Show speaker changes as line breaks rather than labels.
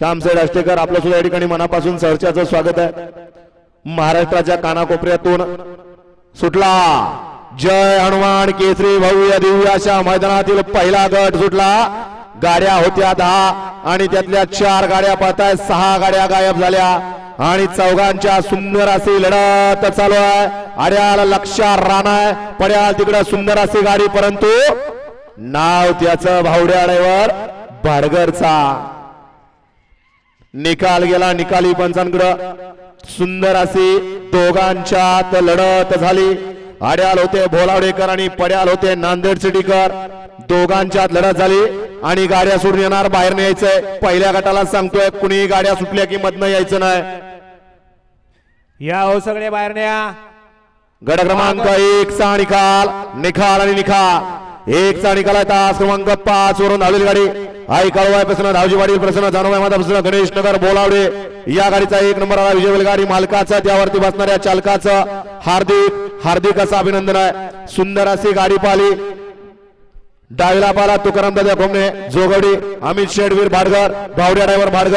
श्यामसाहेब राष्ट्रेकर आपलं सुद्धा या ठिकाणी मनापासून सहर्षाचं स्वागत आहे। महाराष्ट्राच्या कानाकोपऱ्यातून सुटला जय हनुमान केसरी भव्य दिव्य अशा मैदानातील पहिला गट सुटला। गाड्या होत्या 10 आणि त्यातल्या 4 गाड्या पळताय, 6 गाड्या गायब झाल्या आणि चौघांच्या सुंदर अशी लढत चालू आहे। आड्याला लक्षा राणा पड्याल तिकडे सुंदर अशी गाडी, परंतु नाव त्याचं भावड्या ड्रायव्हर भाडगरचा। निकाल गेला, निकाली पंचांकडे सुंदर अशी दोघांच्यात लढत झाली। आड्याल होते भोलावडेकर आणि पड्याल होते नांदेड सिटीकर, दोघांच्यात लढत झाली आणि गाड्या सोडून येणार, बाहेर न्यायचंय। पहिल्या गटाला सांगतोय कुणी गाड्या सुटल्या की मधनं यायचं नाही,
या हो सगळे बाहेर न्या।
गट क्रमांक 1 चा निकाल, निकाल आणि निकाल 1 चा निकाल आहे। तास क्रमांक 5 वरून धावलेली गाडी आई काळवाय प्रसन्न धावजी वाडील प्रसन्न जानोबाई माता प्रसन्न गणेश नगर बोलावडे, या गाडीचा 1 नंबर आला विजय बैलगाडी मालकाचा, त्यावरती बसणाऱ्या चालकाचं हार्दिक हार्दिक असं अभिनंदन आहे। सुंदर अशी गाडी पाहिली, डावीला पाला तुकाराम दादा घोमणे जोगवडी, अमित शेडवीर भाडगर, भावड्या ड्रायव्हर भाडगर।